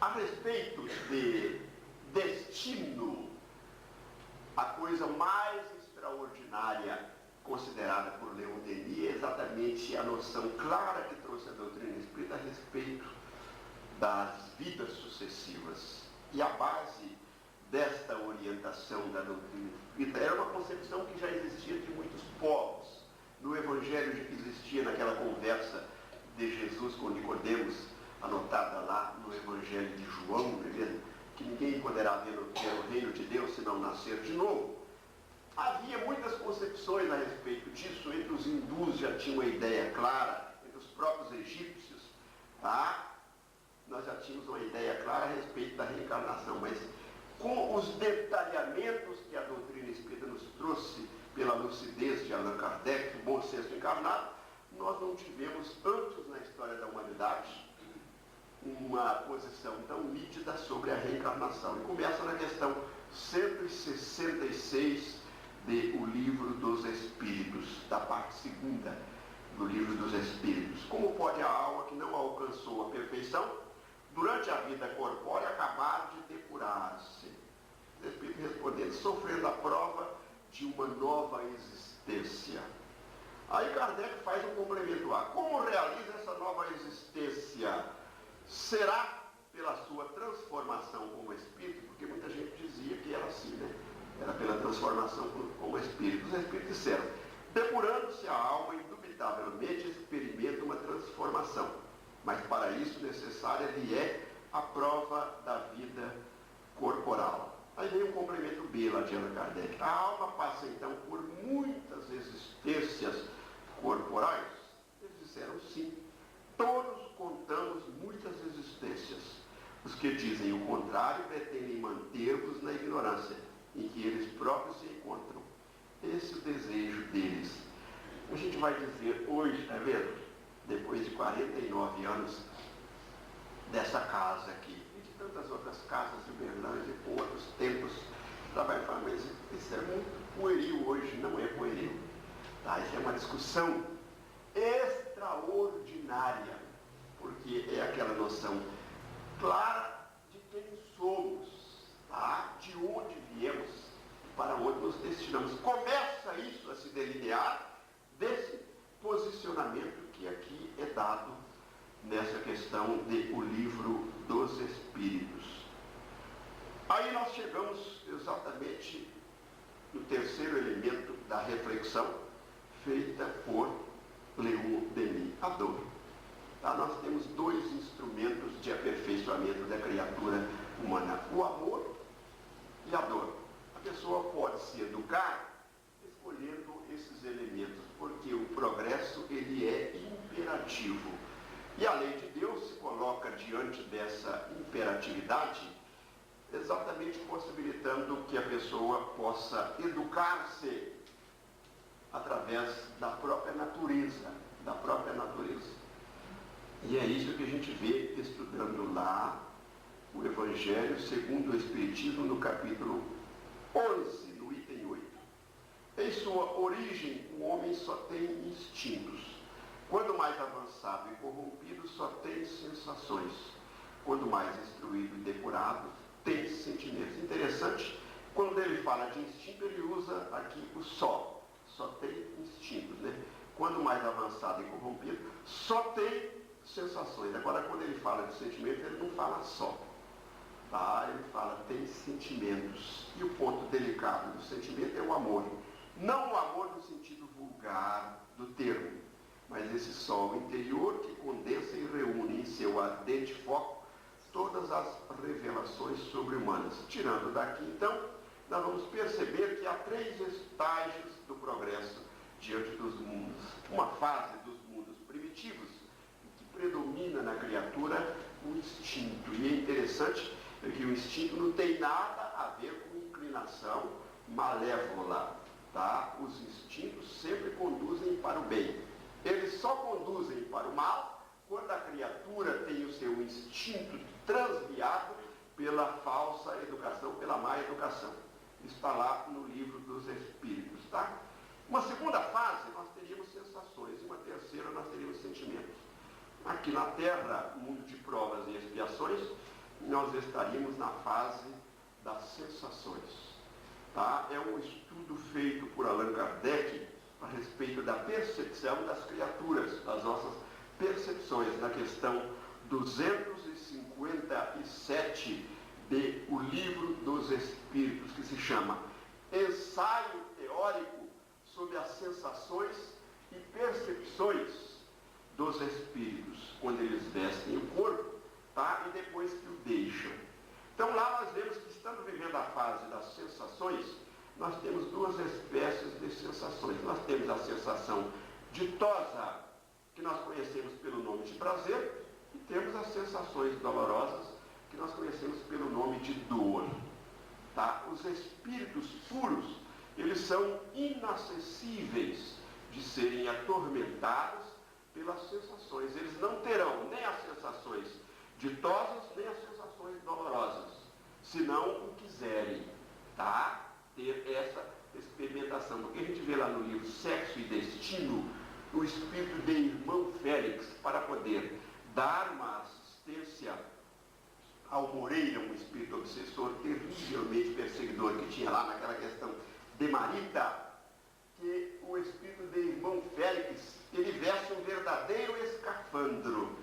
A respeito de destino, a coisa mais extraordinária considerada por Leon Denis é exatamente a noção clara que trouxe a doutrina espírita a respeito das vidas sucessivas. E a base desta orientação da doutrina espírita era uma concepção que já existia de muitos povos. No Evangelho que existia naquela conversa de Jesus com Nicodemos, anotada lá no Evangelho de João, não é mesmo? Que ninguém poderá ver o reino de Deus se não nascer de novo. Havia muitas concepções a respeito disso. Entre os hindus já tinha uma ideia clara, entre os próprios egípcios, tá? Nós já tínhamos uma ideia clara a respeito da reencarnação, mas com os detalhamentos que a doutrina espírita nos trouxe pela lucidez de Allan Kardec, o bom senso encarnado, nós não tivemos antes na história da humanidade uma posição tão nítida sobre a reencarnação. E começa na questão 166 de O Livro dos Espíritos, da parte segunda do Livro dos Espíritos. Como pode a alma que não alcançou a perfeição, durante a vida corpórea, acabar de depurar-se? O Espírito respondendo, sofrendo a prova de uma nova existência. Aí Kardec faz um complemento A. Como realiza essa nova existência? Será pela sua transformação como espírito, porque muita gente dizia que era assim, né? Era pela transformação como espírito. Os espíritos disseram, depurando-se a alma, indubitavelmente experimenta uma transformação, mas para isso necessária lhe é a prova da vida corporal. Aí vem um complemento B lá de Allan Kardec. A alma passa então por muitas existências corporais? Eles disseram sim. Todos contamos muitas existências. Os que dizem o contrário pretendem manter-vos na ignorância em que eles próprios se encontram. Esse é o desejo deles. A gente vai dizer hoje, tá vendo? Depois de 49 anos dessa casa aqui, e de tantas outras casas de Uberlândia, com outros tempos, ela vai falar, mas isso é muito pueril hoje. Não é pueril. Tá? Isso é uma discussão extraordinária, porque é aquela noção clara de quem somos, tá? De onde viemos, para onde nos destinamos. Começa isso a se delinear desse posicionamento que que aqui é dado nessa questão de o livro dos Espíritos. Aí nós chegamos exatamente no terceiro elemento da reflexão feita por Leon Denis, a dor. Tá? Nós temos dois instrumentos de aperfeiçoamento da criatura humana, o amor e a dor. A pessoa pode se educar escolhendo esses elementos, porque o progresso ele é imperativo. E a lei de Deus se coloca diante dessa imperatividade, exatamente possibilitando que a pessoa possa educar-se através da própria natureza, E é isso que a gente vê estudando lá o Evangelho segundo o Espiritismo, no capítulo 11, no item 8. Em sua origem, o homem só tem instintos. Quando mais avançado e corrompido, só tem sensações. Quando mais instruído e depurado, tem sentimentos. Interessante, quando ele fala de instinto, ele usa aqui o só tem instintos, né? Quando mais avançado e corrompido, só tem sensações. Agora, quando ele fala de sentimentos, ele não fala só, tá? Ele fala tem sentimentos. E o ponto delicado do sentimento é o amor. Não o amor no sentido vulgar do termo, mas esse sol interior que condensa e reúne em seu ardente foco todas as revelações sobre-humanas. Tirando daqui, então, nós vamos perceber que há três estágios do progresso diante dos mundos. Uma fase dos mundos primitivos, que predomina na criatura o instinto. E é interessante que o instinto não tem nada a ver com inclinação malévola, tá? Os instintos sempre conduzem para o bem. Eles só conduzem para o mal quando a criatura tem o seu instinto transviado pela falsa educação, pela má educação. Está lá no livro dos Espíritos, tá? Uma segunda fase, nós teríamos sensações. E uma terceira, nós teríamos sentimentos. Aqui na Terra, mundo de provas e expiações, nós estaríamos na fase das sensações, tá? É um estudo feito por Allan Kardec a respeito da percepção das criaturas, das nossas percepções, na questão 257 de O Livro dos Espíritos, que se chama Ensaio Teórico sobre as Sensações e Percepções dos Espíritos, quando eles vestem o corpo, tá? E depois que o deixam. Então lá nós vemos que, estando vivendo a fase das sensações, nós temos duas espécies de sensações. Nós temos a sensação ditosa, que nós conhecemos pelo nome de prazer, e temos as sensações dolorosas, que nós conhecemos pelo nome de dor. Tá? Os espíritos puros, eles são inacessíveis de serem atormentados pelas sensações. Eles não terão nem as sensações ditosas, nem as sensações dolorosas, se não o quiserem, tá? Ter essa experimentação. Porque a gente vê lá no livro Sexo e Destino, o espírito de irmão Félix, para poder dar uma assistência ao Moreira, um espírito obsessor terrivelmente perseguidor que tinha lá naquela questão de Marita, que o espírito de irmão Félix, ele veste um verdadeiro escafandro,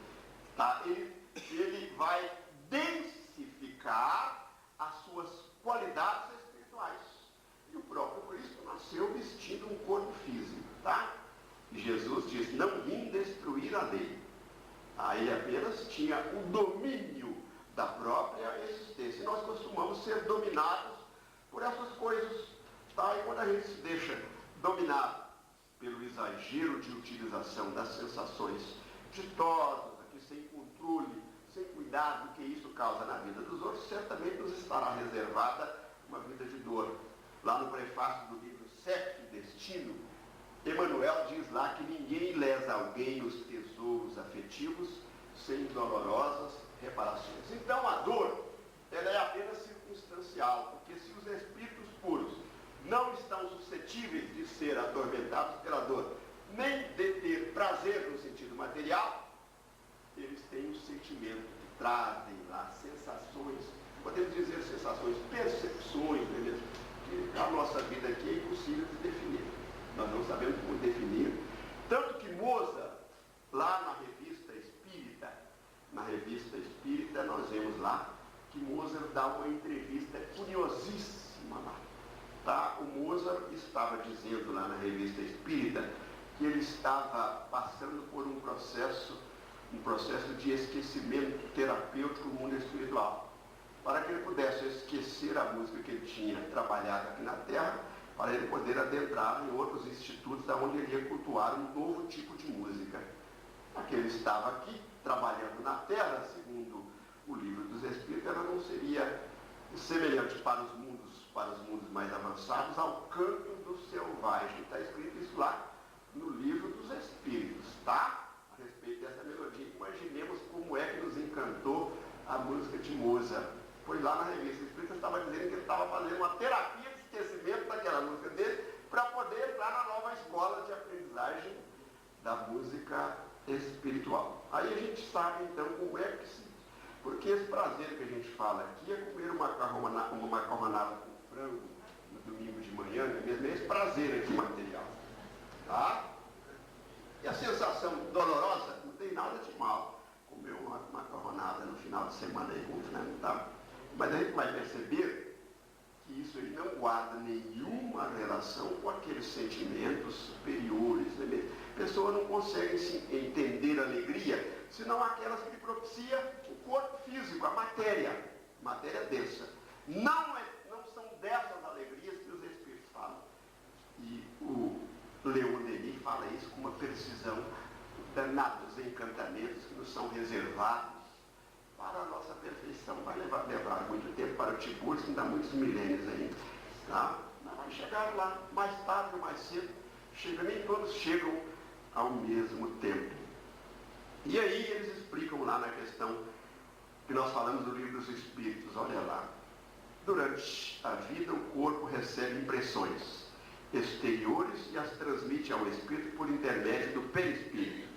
tá? Ele vai densificar as suas qualidades espirituais. E o próprio Cristo nasceu vestindo um corpo físico, tá? E Jesus diz, não vim destruir a lei. Aí apenas tinha o domínio da própria existência. E nós costumamos ser dominados por essas coisas, tá? E quando a gente se deixa dominar pelo exagero de utilização das sensações ditosas, aqui sem controle, sem cuidado que isso causa na vida dos outros, certamente nos estará reservada uma vida de dor. Lá no prefácio do livro Sexo e Destino, Emmanuel diz lá que ninguém lesa alguém nos tesouros afetivos sem dolorosas reparações. Então a dor, ela é apenas circunstancial, porque se os espíritos puros não estão suscetíveis de ser atormentados pela dor, nem de ter prazer no sentido material, eles têm um sentimento que trazem lá sensações, podemos dizer sensações, percepções, né? Que a nossa vida aqui é impossível de definir. Nós não sabemos como definir. Tanto que Mozart, revista espírita que ele estava passando por um processo de esquecimento terapêutico no mundo espiritual, para que ele pudesse esquecer a música que ele tinha trabalhado aqui na Terra, para ele poder adentrar em outros institutos onde ele ia cultuar um novo tipo de música. Porque ele estava aqui trabalhando na Terra, segundo o Livro dos Espíritos, ela não seria semelhante para os mundos mais avançados ao canto do selvagem. Está escrito isso lá no Livro dos Espíritos, tá? A respeito dessa melodia. Imaginemos como é que nos encantou a música de Mozart. Foi lá na revista Espírita, estava dizendo que ele estava fazendo uma terapia de esquecimento daquela música dele para poder entrar na nova escola de aprendizagem da música espiritual. Aí a gente sabe então como é que se... Porque esse prazer que a gente fala aqui é comer uma macarronada com frango no domingo de manhã, não é mesmo? É esse prazer aqui material. Tá? E a sensação dolorosa não tem nada de mal. Comer uma macarronada no final de semana aí com frango, tá? Mas a gente vai perceber que isso aí não guarda nenhuma relação com aqueles sentimentos superiores. Né? A pessoa não consegue entender a alegria, senão aquelas que propicia o corpo físico, a matéria densa. Não são dessas alegrias que os Espíritos falam. E o Leon Denis fala isso com uma precisão danada, os encantamentos que nos são reservados para a nossa perfeição. Vai levar muito tempo para o Tiburcio, ainda muitos milênios ainda. Tá? Mas vai chegar lá, mais tarde ou mais cedo. Nem todos chegam ao mesmo tempo. E aí eles explicam lá na questão que nós falamos do Livro dos Espíritos, olha lá. Durante a vida o corpo recebe impressões exteriores e as transmite ao espírito por intermédio do perispírito.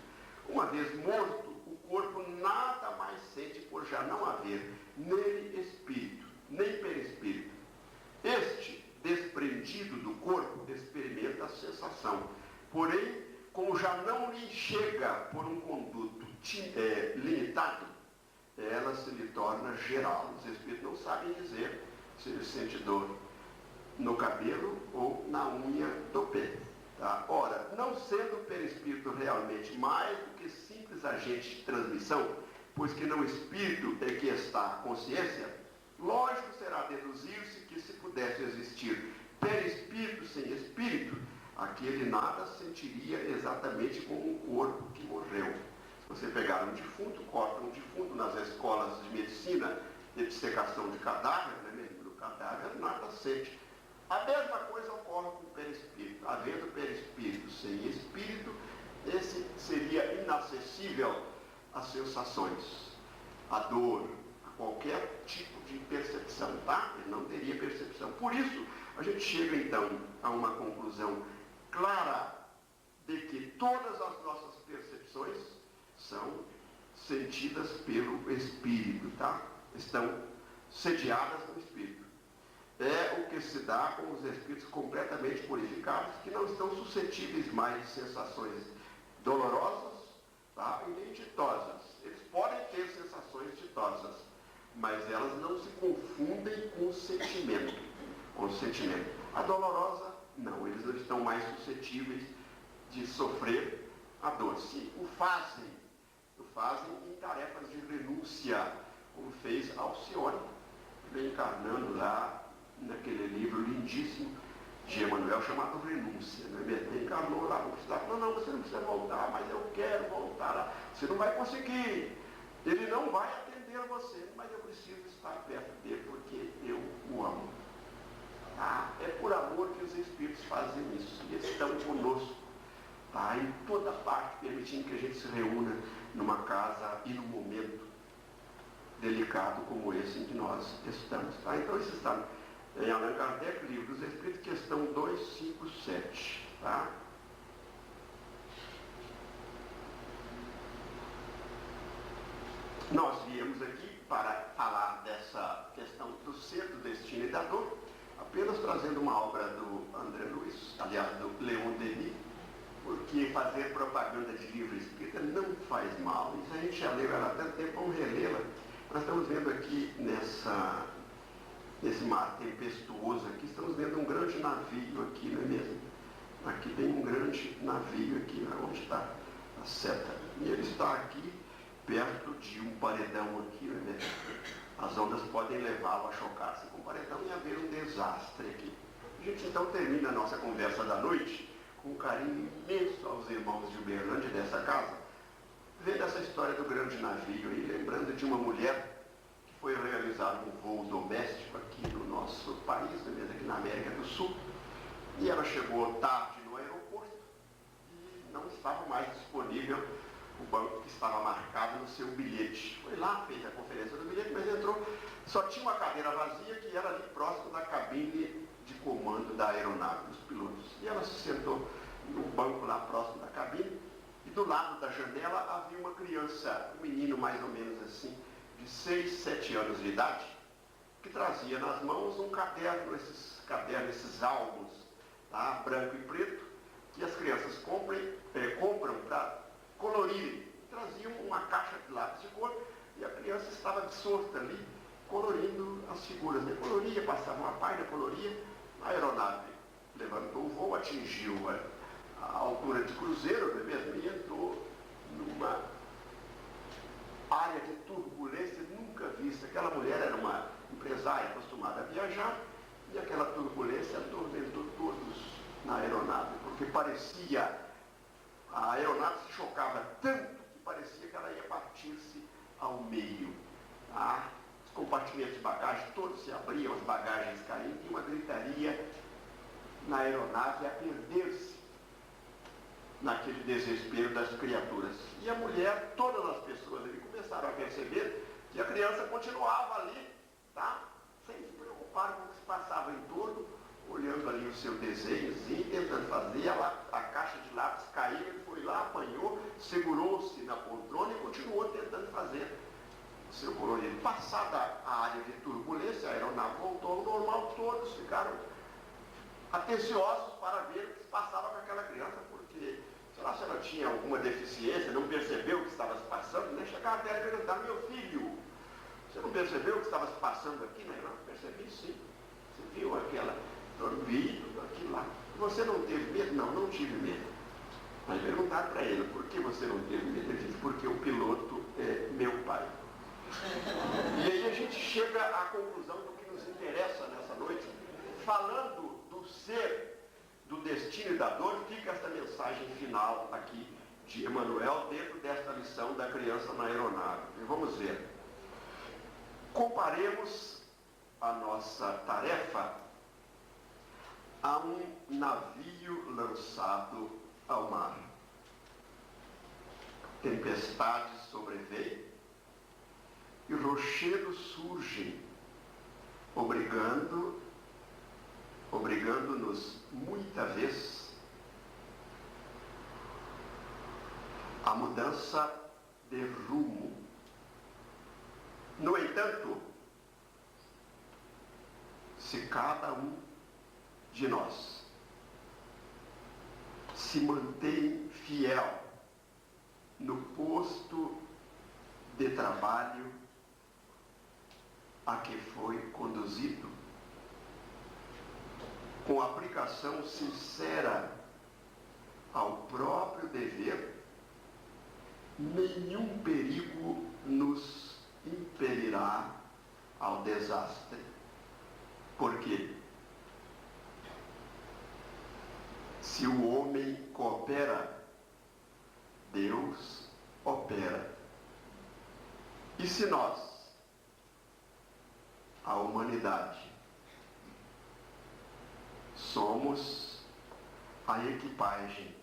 Uma vez morto, o corpo nada mais sente por já não haver nele espírito, nem perispírito. Este, desprendido do corpo, experimenta a sensação. Porém, como já não lhe chega por um conduto limitado, ela se lhe torna geral. Os espíritos não sabem dizer se ele sente dor no cabelo ou na unha do pé. Tá? Ora, não sendo o perispírito realmente mais do que simples agente de transmissão, pois que no espírito é que está a consciência, lógico será deduzir-se que se pudesse existir perispírito sem espírito, aquele nada sentiria exatamente como um corpo que morreu. Se você pegar um defunto, corta um defunto nas escolas de medicina de dissecação de cadáver, né, mesmo do cadáver, nada sente. A mesma coisa ocorre com o perispírito. Havendo perispírito sem espírito, esse seria inacessível às sensações, à dor, a qualquer tipo de percepção, tá? Ele não teria percepção. Por isso, a gente chega então a uma conclusão clara de que todas as nossas percepções são sentidas pelo espírito, tá? Estão sediadas no espírito. É o que se dá com os espíritos completamente purificados, que não estão suscetíveis mais de sensações dolorosas, tá? E nem ditosas. Eles podem ter sensações ditosas, mas elas não se confundem com o sentimento. A dolorosa, não, eles não estão mais suscetíveis de sofrer a dor. Se o fazem em tarefas de renúncia, como fez Alcione, reencarnando lá naquele livro lindíssimo de Emmanuel chamado Renúncia, não é mesmo? Ele encarnou lá, não, você não precisa voltar, mas eu quero voltar lá. Você não vai conseguir, ele não vai atender a você, mas eu preciso estar perto dele porque eu o amo. Tá? É por amor que os espíritos fazem isso, e eles estão conosco, tá? Em toda parte, permitindo que a gente se reúna numa casa e num momento delicado como esse em que nós estamos. Tá? Então isso está em Allan Kardec, Livro dos Espíritos, questão 257. Tá? Nós viemos aqui para falar dessa questão do ser, do destino e da dor, apenas trazendo uma obra do André Luiz, aliás, do Leon Denis, porque fazer propaganda de livro espírita não faz mal. E se a gente já leu ela há tanto tempo, vamos relê-la. Nós estamos vendo aqui nesse mar tempestuoso aqui, estamos vendo um grande navio aqui, não é mesmo? Aqui tem um grande navio aqui, onde está a seta. E ele está aqui, perto de um paredão aqui, né? As ondas podem levá-lo a chocar-se com o paredão e haver um desastre aqui. A gente então termina a nossa conversa da noite com um carinho imenso aos irmãos de Uberlândia dessa casa, vendo essa história do grande navio e lembrando de uma mulher que foi realizar um voo doméstico aqui no nosso país, mesmo aqui na América do Sul, e ela chegou tarde no aeroporto e não estava mais disponível o banco que estava marcado no seu bilhete. Foi lá, fez a conferência do bilhete, mas entrou, só tinha uma cadeira vazia que era ali próximo da cabine de comando da aeronave, dos pilotos. E ela se sentou no banco lá próximo da cabine, e do lado da janela havia uma criança, um menino mais ou menos assim, de 6, 7 anos de idade, que trazia nas mãos um caderno, esses álbuns, tá, branco e preto, que as crianças compram para colorirem. Traziam uma caixa de lápis de cor e a criança estava absorta ali, colorindo as figuras. Né? Coloria, passava uma página, coloria, a aeronave levantou o voo, atingiu a altura de cruzeiro, não é mesmo? E entrou numa área de turbulência nunca vista. Aquela mulher era uma empresária acostumada a viajar e aquela turbulência atormentou todos na aeronave, porque a aeronave se chocava tanto que parecia que ela ia partir-se ao meio. Tá? Os compartimentos de bagagem todos se abriam, as bagagens caíam, e uma gritaria na aeronave a perder-se naquele desespero das criaturas. E a mulher, todas as pessoas ali começaram a perceber que a criança continuava ali, tá? Sem se preocupar com o que se passava em torno, olhando ali o seu desenhozinho, tentando fazer, a caixa de lápis caiu, ele foi lá, apanhou, segurou-se na poltrona e continuou tentando fazer o seu colorido. Passada a área de turbulência, a aeronave voltou ao normal, todos ficaram atenciosos para ver o que se passava com aquela criança, porque, sei lá, se ela tinha alguma deficiência, não percebeu o que estava se passando, nem chegava até a perguntar: meu filho, você não percebeu o que estava se passando aqui? Não, percebi sim. Você viu aquela dormido, aquilo lá. Você não teve medo? Não, não tive medo. Mas perguntaram para ele: por que você não teve medo? Ele disse: porque o piloto é meu pai. E aí a gente chega à conclusão do que nos interessa nessa noite, falando do ser, do destino e da dor, fica essa mensagem final aqui de Emmanuel dentro desta lição da criança na aeronave. E vamos ver. Comparemos a nossa tarefa a um navio lançado ao mar. Tempestades sobrevêm e rochedos surgem, obrigando-nos muita vez a mudança de rumo. No entanto, se cada um de nós se mantém fiel no posto de trabalho a que foi conduzido, com aplicação sincera ao próprio dever, nenhum perigo nos impelirá ao desastre. Por quê? Se o homem coopera, Deus opera. E se nós, a humanidade, somos a equipagem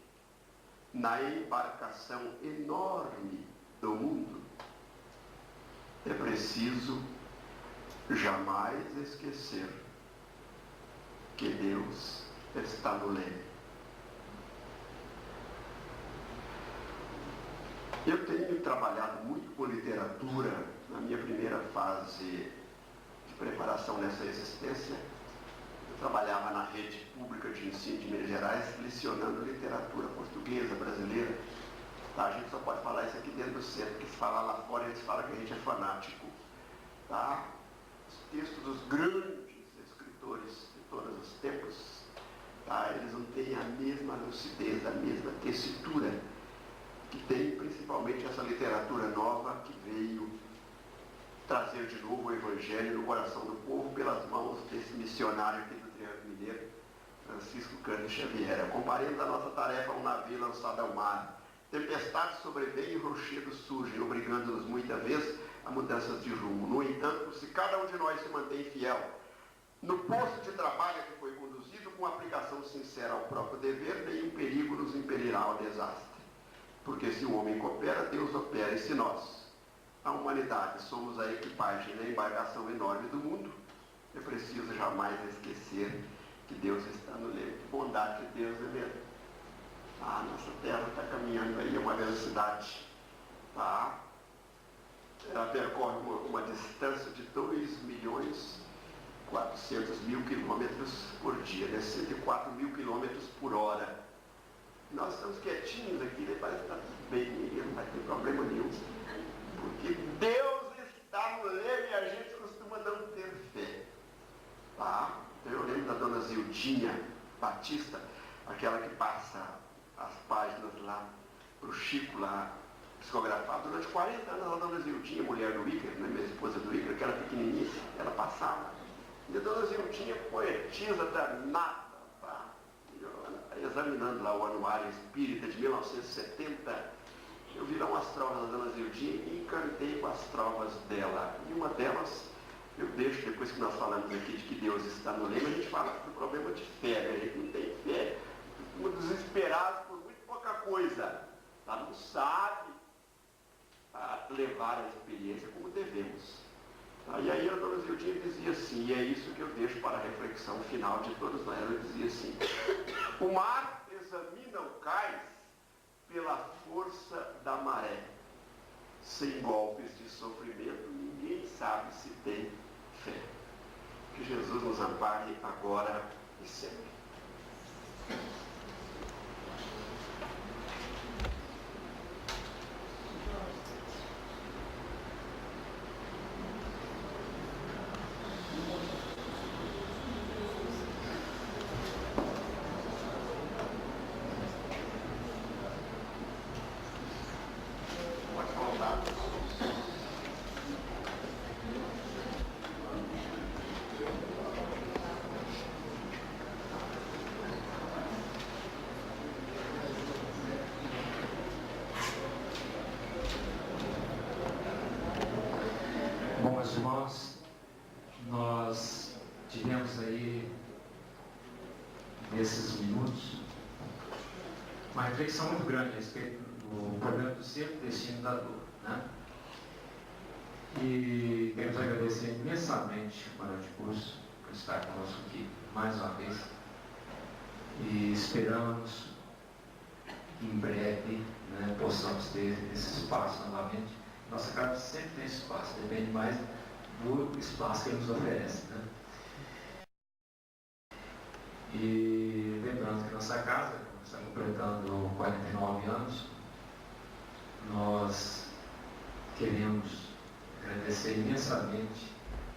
na embarcação enorme do mundo, é preciso jamais esquecer que Deus está no leme. Eu tenho trabalhado muito com literatura na minha primeira fase de preparação nessa existência. Eu trabalhava na rede pública de ensino de Minas Gerais, lecionando literatura portuguesa, brasileira. Tá? A gente só pode falar isso aqui dentro do centro, porque se falar lá fora, eles falam que a gente é fanático. Tá? Os textos dos grandes escritores de todos os tempos tá? Eles não têm a mesma lucidez, a mesma tessitura que tem principalmente essa literatura nova que veio trazer de novo o Evangelho no coração do povo pelas mãos desse missionário aqui do Triângulo Mineiro, Francisco Cândido Xavier. Comparemos a nossa tarefa a um navio lançado ao mar. Tempestades sobrevêm e rochedos surgem, obrigando-nos muitas vezes a mudanças de rumo. No entanto, se cada um de nós se mantém fiel no posto de trabalho que foi conduzido com aplicação sincera ao próprio dever, nenhum perigo nos impedirá ao desastre. Porque se o homem coopera, Deus opera. E se nós, a humanidade, somos a equipagem da embarcação enorme do mundo, é preciso jamais esquecer que Deus está no leme. Que bondade de Deus, é mesmo? Nossa Terra está caminhando aí a uma velocidade, tá? Ela percorre uma distância de 2.400.000 quilômetros por dia, né? 104 mil quilômetros por hora. Nós estamos quietinhos aqui, né? Parece que está tudo bem, não vai ter problema nenhum. Porque Deus está no leme e a gente costuma não ter fé. Tá? Então eu lembro da dona Zildinha Batista, aquela que passa as páginas lá para o Chico lá psicografado. Durante 40 anos a dona Zildinha, mulher do Ícaro, né? Minha esposa do Ícaro, que era pequenininha, ela passava. E a dona Zildinha, poetisa danada, tá? Examinando lá o Anuário Espírita de 1970, eu vi lá umas trovas da dona Zildinha e encantei com as trovas dela. E uma delas, eu deixo, depois que nós falamos aqui de que Deus está no leme, a gente fala do problema de fé, né? A gente não tem fé, estamos desesperados por muito pouca coisa, tá? Não sabe levar a experiência como devemos. Tá? E aí a dona Zildinha dizia assim, e é isso que eu deixo para a reflexão final de todos nós, ela dizia assim: o mar examina o cais pela força da maré. Sem golpes de sofrimento, ninguém sabe se tem fé. Que Jesus nos ampare agora e sempre. Meus irmãos, nós tivemos aí, nesses minutos, uma reflexão muito grande a respeito do problema do ser, do destino da dor, né? E queremos agradecer imensamente o Manuel de Curso por estar conosco aqui mais uma vez e esperamos que em breve, né, possamos ter esse espaço novamente. Nossa casa sempre tem espaço, depende mais do espaço que ele nos oferece, né? E lembrando que nossa casa está completando 49 anos, nós queremos agradecer imensamente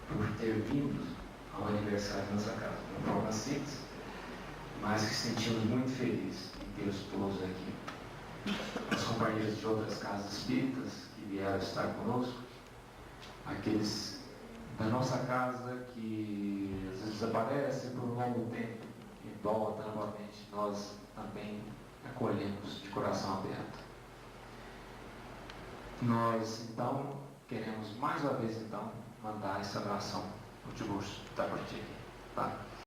por ter vindo ao aniversário da nossa casa, de uma forma simples, mas que sentimos muito felizes em ter os todos aqui. Os companheiros de outras casas espíritas que vieram estar conosco, aqueles da nossa casa que às vezes desaparecem por um longo tempo e volta novamente, nós também acolhemos de coração aberto. Nós então queremos mais uma vez então mandar essa oração para o Tiburcio, que está por aqui, tá?